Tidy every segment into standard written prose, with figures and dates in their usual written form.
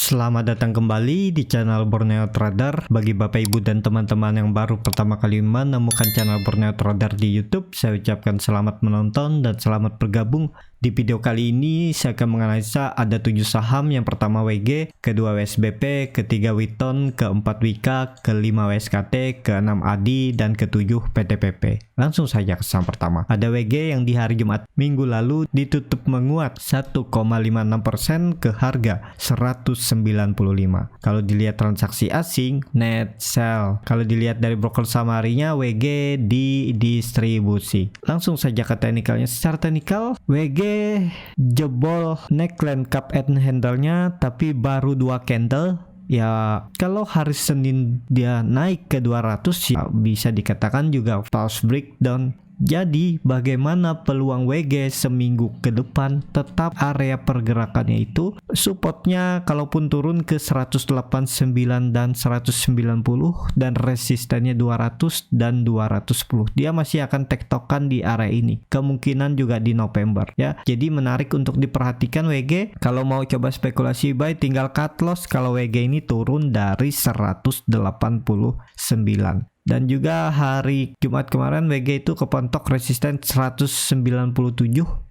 Selamat datang kembali di channel Borneo Trader. Bagi Bapak Ibu dan teman-teman yang baru pertama kali menemukan channel Borneo Trader di YouTube, saya ucapkan selamat menonton dan selamat bergabung. Di video kali ini saya akan menganalisa ada 7 saham. Yang pertama WG, kedua WSBP, ketiga Witon, keempat Wika, kelima WSKT, keenam ADI, dan ketujuh PTPP. Langsung saja ke saham pertama. Ada WG yang di hari Jumat minggu lalu ditutup menguat 1,56% ke harga 195. Kalau dilihat transaksi asing, net sell. Kalau dilihat dari broker samarinya, WG di distribusi. Langsung saja ke teknikalnya. Secara teknikal, WG jebol neckline cup and handle-nya, tapi baru 2 candle. Ya, kalau hari Senin dia naik ke 200, ya bisa dikatakan juga false breakdown. Jadi bagaimana peluang WG seminggu ke depan? Tetap area pergerakannya itu supportnya kalaupun turun ke 189 dan 190 dan resistennya 200 dan 210. Dia masih akan tektokan di area ini. Kemungkinan juga di November ya. Jadi menarik untuk diperhatikan WG. Kalau mau coba spekulasi buy tinggal cut loss kalau WG ini turun dari 189. Dan juga hari Jumat kemarin WG itu kepentok resisten 197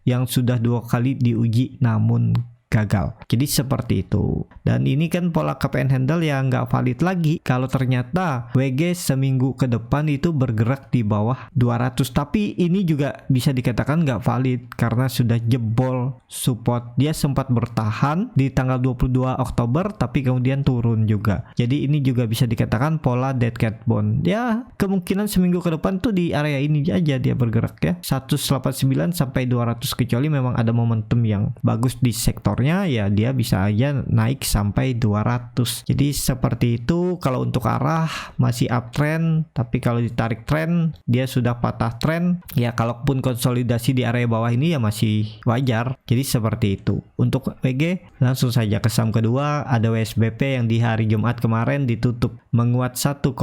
yang sudah 2 kali diuji namun gagal. Jadi seperti itu. Dan ini kan pola cup and handle yang nggak valid lagi kalau ternyata WG seminggu ke depan itu bergerak di bawah 200. Tapi ini juga bisa dikatakan nggak valid karena sudah jebol support. Dia sempat bertahan di tanggal 22 Oktober tapi kemudian turun juga. Jadi ini juga bisa dikatakan pola dead cat bond. Ya kemungkinan seminggu ke depan tuh di area ini aja dia bergerak ya. 189 sampai 200 kecuali memang ada momentum yang bagus di sektor ya dia bisa aja naik sampai 200. Jadi seperti itu. Kalau untuk arah masih uptrend, tapi kalau ditarik trend dia sudah patah trend ya. Kalaupun konsolidasi di area bawah ini ya masih wajar. Jadi seperti itu. Untuk WG langsung saja ke saham kedua. Ada WSBP yang di hari Jumat kemarin ditutup menguat 1,3%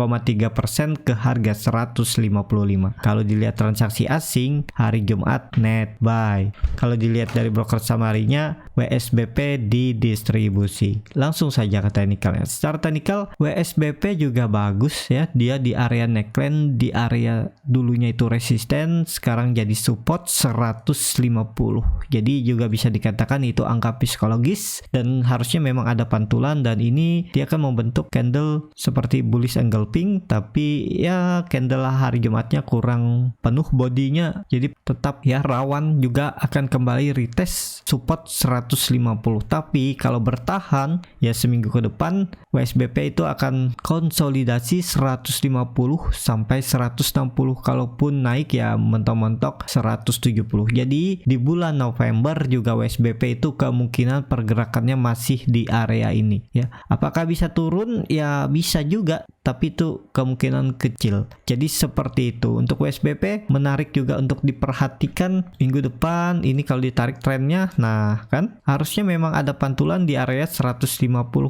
ke harga 155. Kalau dilihat transaksi asing hari Jumat net buy. Kalau dilihat dari broker samarinya WSBP di distribusi. Langsung saja ke teknikalnya. Secara teknikal WSBP juga bagus ya. Dia di area neckline, di area dulunya itu resisten, sekarang jadi support 150. Jadi juga bisa dikatakan itu angka psikologis dan harusnya memang ada pantulan. Dan ini dia akan membentuk candle seperti bullish engulfing, tapi ya candle hari Jumatnya kurang penuh bodinya. Jadi tetap ya rawan juga akan kembali retest support 150. Tapi kalau bertahan ya seminggu ke depan WSBP itu akan konsolidasi 150 sampai 160. Kalaupun naik ya mentok-mentok 170. Jadi di bulan November juga WSBP itu kemungkinan pergerakannya masih di area ini ya. Apakah bisa turun? Ya bisa juga, tapi itu kemungkinan kecil. Jadi seperti itu. Untuk WSBP menarik juga untuk diperhatikan minggu depan. Ini kalau ditarik trennya, nah kan harusnya memang ada pantulan di area 150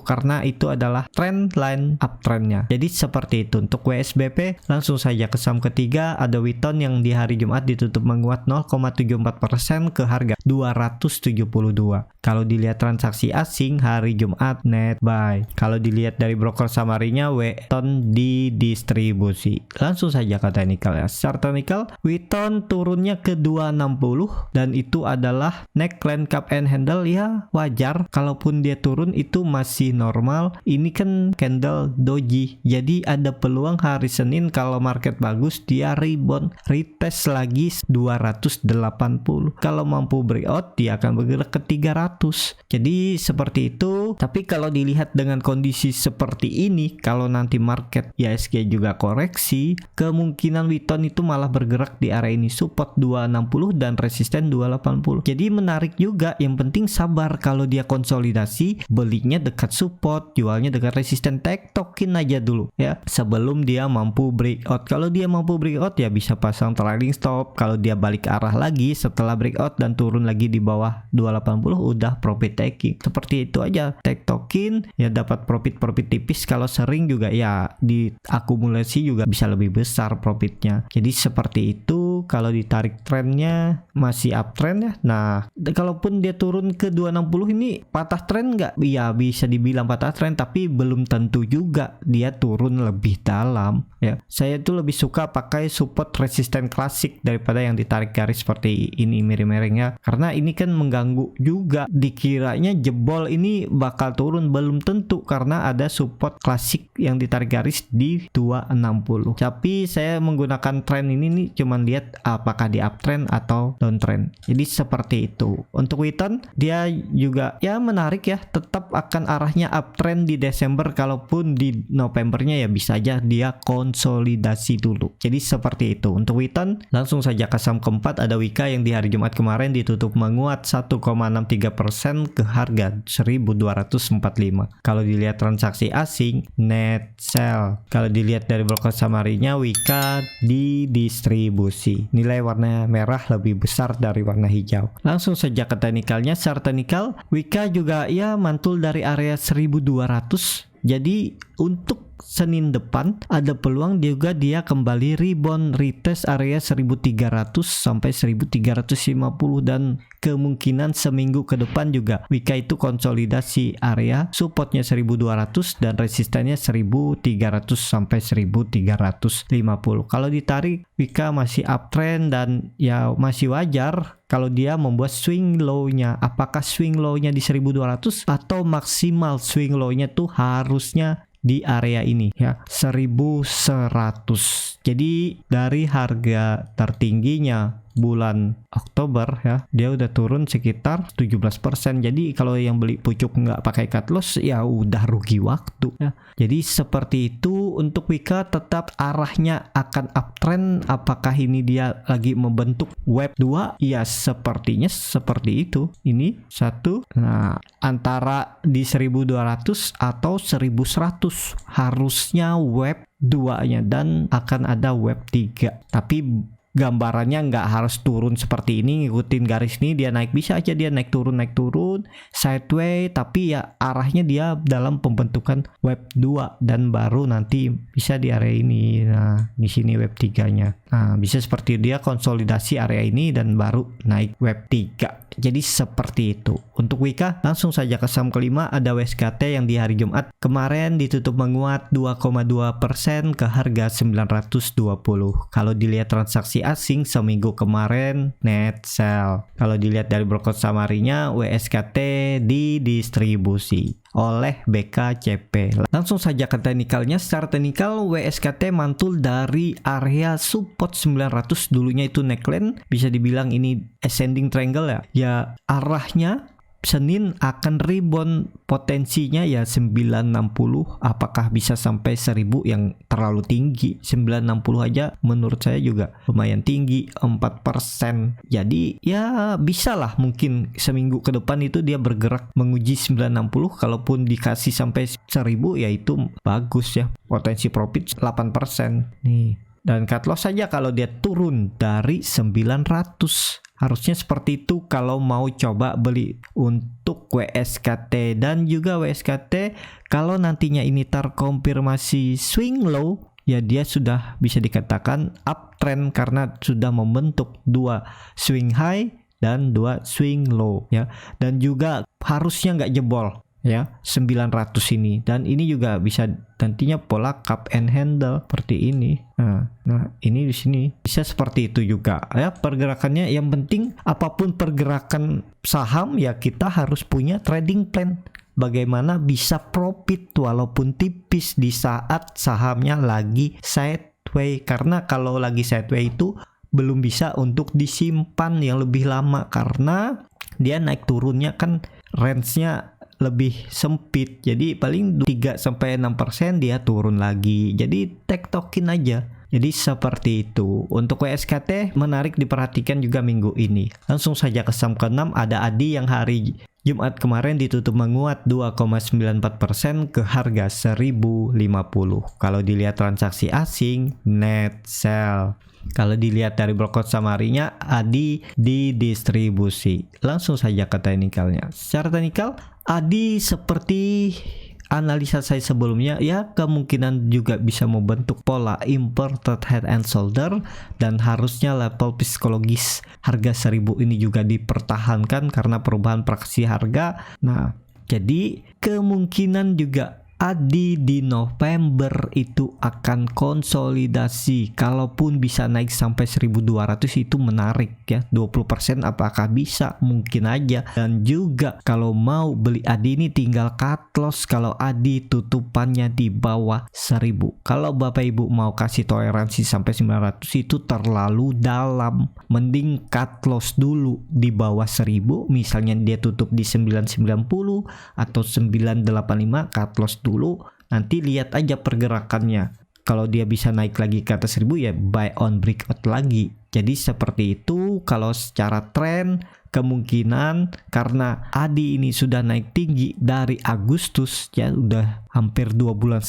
karena itu adalah trend line uptrendnya. Jadi seperti itu. Untuk WSBP langsung saja ke saham ketiga. Ada Witon yang di hari Jumat ditutup menguat 0,74% ke harga 272. Kalau dilihat transaksi asing hari Jumat net buy. Kalau dilihat dari broker samarinya Witon di distribusi. Langsung saja ke teknikal ya. Secara teknikal Witon turunnya ke 260 dan itu adalah neckline cup and handle ya wajar. Kalaupun dia turun itu masih normal. Ini kan candle doji. Jadi ada peluang hari Senin kalau market bagus dia rebound retest lagi 280. Kalau mampu breakout dia akan bergerak ke 300. Jadi seperti itu. Tapi kalau dilihat dengan kondisi seperti ini, kalau nanti market IHSG juga koreksi, kemungkinan Witon itu malah bergerak di area ini support 260 dan resisten 280. Jadi menarik juga. Yang penting sabar. Kalau dia konsolidasi belinya dekat support, jualnya dekat resisten, tektokin aja dulu ya sebelum dia mampu breakout. Kalau dia mampu breakout ya bisa pasang trailing stop. Kalau dia balik arah lagi setelah breakout dan turun lagi di bawah 280 udah profit taking. Seperti itu aja, tektokin ya dapat profit tipis. Kalau sering juga ya diakumulasi juga bisa lebih besar profitnya. Jadi seperti itu. itu kalau ditarik trennya masih uptrend ya. Nah, kalaupun dia turun ke 260 ini patah tren nggak? Ya bisa dibilang patah tren, tapi belum tentu juga dia turun lebih dalam ya. Saya tuh lebih suka pakai support resisten klasik daripada yang ditarik garis seperti ini miring-miringnya, karena ini kan mengganggu juga. Dikiranya jebol ini bakal turun, belum tentu karena ada support klasik yang ditarik garis di 260. Tapi saya menggunakan tren ini nih cuman lihat apakah di uptrend atau downtrend. Jadi seperti itu. Untuk Witon dia juga ya menarik ya, tetap akan arahnya uptrend di Desember, kalaupun di Novembernya ya bisa aja dia konsolidasi dulu. Jadi seperti itu. Untuk Witon langsung saja ke saham keempat ada Wika yang di hari Jumat kemarin ditutup menguat 1,63% ke harga 1245. Kalau dilihat transaksi asing net sell. Kalau dilihat dari broker samarinya Wika di distribusi. Nilai warna merah lebih besar dari warna hijau. Langsung saja ke teknikalnya. Secara teknikal Wika juga ya mantul dari area 1200. Jadi untuk Senin depan ada peluang juga dia kembali rebound retest area 1300 sampai 1350, dan kemungkinan seminggu ke depan juga Wika itu konsolidasi area supportnya 1200 dan resistennya 1300 sampai 1350. Kalau ditarik Wika masih uptrend dan ya masih wajar kalau dia membuat swing low-nya. Apakah swing low-nya di 1200 atau maksimal swing low-nya tuh harusnya di area ini ya 1100. Jadi dari harga tertingginya bulan Oktober ya dia udah turun sekitar 17%. Jadi kalau yang beli pucuk nggak pakai cut loss ya udah rugi waktu ya. Jadi seperti itu. Untuk Wika tetap arahnya akan uptrend. Apakah ini dia lagi membentuk wave 2? Ya sepertinya seperti itu. Ini satu. Nah, antara di 1200 atau 1100 harusnya wave 2-nya, dan akan ada wave 3. Tapi gambarannya nggak harus turun seperti ini ngikutin garis ini, dia naik bisa aja dia naik turun sideways, tapi ya arahnya dia dalam pembentukan wave 2 dan baru nanti bisa di area ini. Nah, di sini wave 3-nya. Nah, bisa seperti dia konsolidasi area ini dan baru naik wave 3. Jadi seperti itu. Untuk Wika langsung saja ke saham kelima ada WSKT yang di hari Jumat kemarin ditutup menguat 2,2% ke harga 920. Kalau dilihat transaksi asing seminggu kemarin net sell. Kalau dilihat dari broker samarinya WSKT didistribusi oleh BKCP. Langsung saja ke teknikalnya. Secara teknikal WSKT mantul dari area support 900, dulunya itu neckline, bisa dibilang ini ascending triangle ya. Ya arahnya Senin akan rebound, potensinya ya 960. Apakah bisa sampai 1000 yang terlalu tinggi? 960 aja menurut saya juga lumayan tinggi, 4%. Jadi ya bisa lah mungkin seminggu ke depan itu dia bergerak menguji 960. Kalaupun dikasih sampai 1000 ya itu bagus ya, potensi profit 8% nih. Dan cut loss saja kalau dia turun dari 900. Harusnya seperti itu kalau mau coba beli untuk WSKT. Dan juga WSKT kalau nantinya ini terkonfirmasi swing low, ya dia sudah bisa dikatakan uptrend karena sudah membentuk 2 swing high dan 2 swing low ya. Dan juga harusnya nggak jebol ya 900 ini, dan ini juga bisa nantinya pola cup and handle seperti ini. Nah ini di sini bisa seperti itu juga ya pergerakannya. Yang penting apapun pergerakan saham ya kita harus punya trading plan, bagaimana bisa profit walaupun tipis di saat sahamnya lagi sideways. Karena kalau lagi sideways itu belum bisa untuk disimpan yang lebih lama karena dia naik turunnya kan range-nya lebih sempit. Jadi paling 3-6% dia turun lagi. Jadi tektokin aja. Jadi seperti itu. Untuk WSKT menarik diperhatikan juga minggu ini. Langsung saja ke saham ke-6 ada Adi yang hari Jumat kemarin ditutup menguat 2,94% ke harga 1050. Kalau dilihat transaksi asing net sell. Kalau dilihat dari broker samarinya Adi didistribusi. Langsung saja ke teknikalnya. Secara teknikal Adi seperti analisa saya sebelumnya, ya kemungkinan juga bisa membentuk pola inverted head and shoulder, dan harusnya level psikologis harga 1000 ini juga dipertahankan karena perubahan praksi harga. Nah, jadi kemungkinan juga ADI di November itu akan konsolidasi. Kalaupun bisa naik sampai 1200 itu menarik ya. 20% apakah bisa? Mungkin aja. Dan juga kalau mau beli ADI ini tinggal cut loss kalau ADI tutupannya di bawah 1000. Kalau Bapak Ibu mau kasih toleransi sampai 900 itu terlalu dalam. Mending cut loss dulu di bawah 1000. Misalnya dia tutup di 990 atau 985, cut loss dulu, nanti lihat aja pergerakannya. Kalau dia bisa naik lagi ke atas 1000 ya buy on breakout lagi. Jadi seperti itu. Kalau secara tren kemungkinan karena ADI ini sudah naik tinggi dari Agustus ya, udah hampir 2,5 bulan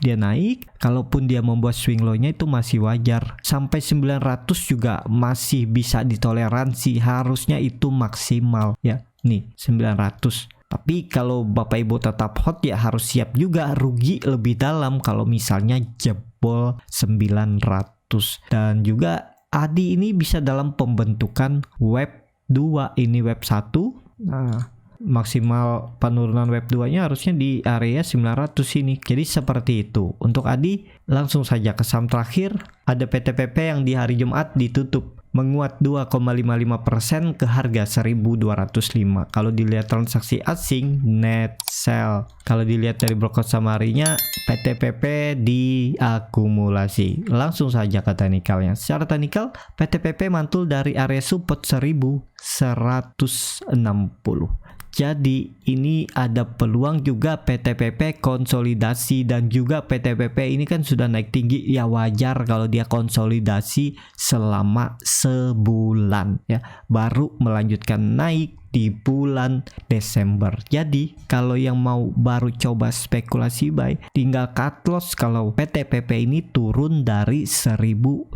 dia naik. Kalaupun dia membuat swing low-nya itu masih wajar. Sampai 900 juga masih bisa ditoleransi, harusnya itu maksimal ya. Nih 900. Tapi kalau Bapak Ibu tetap hot ya harus siap juga rugi lebih dalam kalau misalnya jebol 900. Dan juga ADI ini bisa dalam pembentukan wave 2, ini wave 1. Nah, maksimal penurunan wave 2-nya harusnya di area 900 ini. Jadi seperti itu. Untuk ADI langsung saja ke saham terakhir. Ada PTPP yang di hari Jumat ditutup menguat 2,55% ke harga 1205. Kalau dilihat transaksi asing net sell. Kalau dilihat dari broker samarinya PTPP diakumulasi. Langsung saja ke teknikalnya. Secara teknikal PTPP mantul dari area support 1160. Jadi ini ada peluang juga PTPP konsolidasi, dan juga PTPP ini kan sudah naik tinggi ya, wajar kalau dia konsolidasi selama sebulan ya, baru melanjutkan naik di bulan Desember. Jadi kalau yang mau baru coba spekulasi buy tinggal cut loss kalau PTPP ini turun dari 1160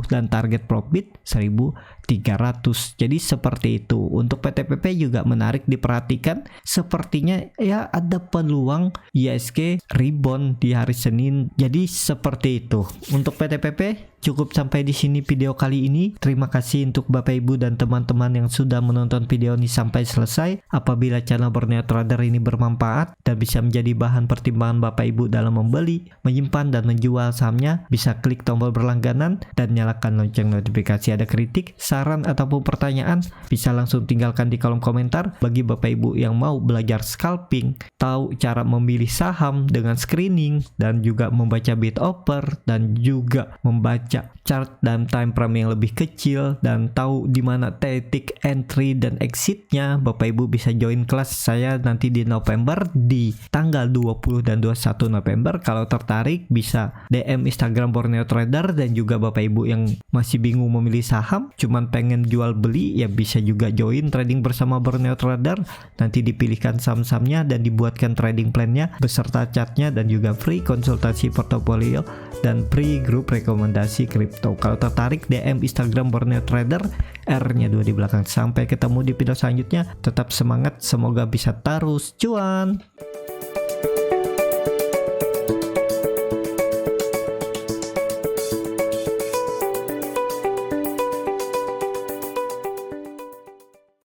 dan target profit 1300. Jadi seperti itu. Untuk PTPP juga menarik diperhatikan, sepertinya ya ada peluang IHSG rebound di hari Senin. Jadi seperti itu. Untuk PTPP cukup sampai di sini video kali ini. Terima kasih untuk Bapak Ibu dan teman-teman yang sudah menonton video ini sampai selesai. Apabila channel Borneo Trader ini bermanfaat dan bisa menjadi bahan pertimbangan Bapak Ibu dalam membeli, menyimpan dan menjual sahamnya, bisa klik tombol berlangganan dan nyalakan lonceng notifikasi. Ada kritik, saran ataupun pertanyaan, bisa langsung tinggalkan di kolom komentar. Bagi Bapak Ibu yang mau belajar scalping, tahu cara memilih saham dengan screening dan juga membaca bid offer dan juga membaca chart dan time frame yang lebih kecil dan tahu di mana titik entry dan exitnya, Bapak Ibu bisa join kelas saya nanti di November di tanggal 20 dan 21 November. Kalau tertarik bisa DM Instagram Borneo Trader. Dan juga Bapak Ibu yang masih bingung memilih saham, cuman pengen jual beli, ya bisa juga join trading bersama Borneo Trader. Nanti dipilihkan saham-sahamnya dan dibuatkan trading plan-nya beserta chartnya, dan juga free konsultasi portofolio dan free grup rekomendasi kripto. Kalau tertarik DM Instagram Borneo Trader, R-nya 2 di belakang. Sampai ketemu di video selanjutnya. Tetap semangat, semoga bisa terus cuan.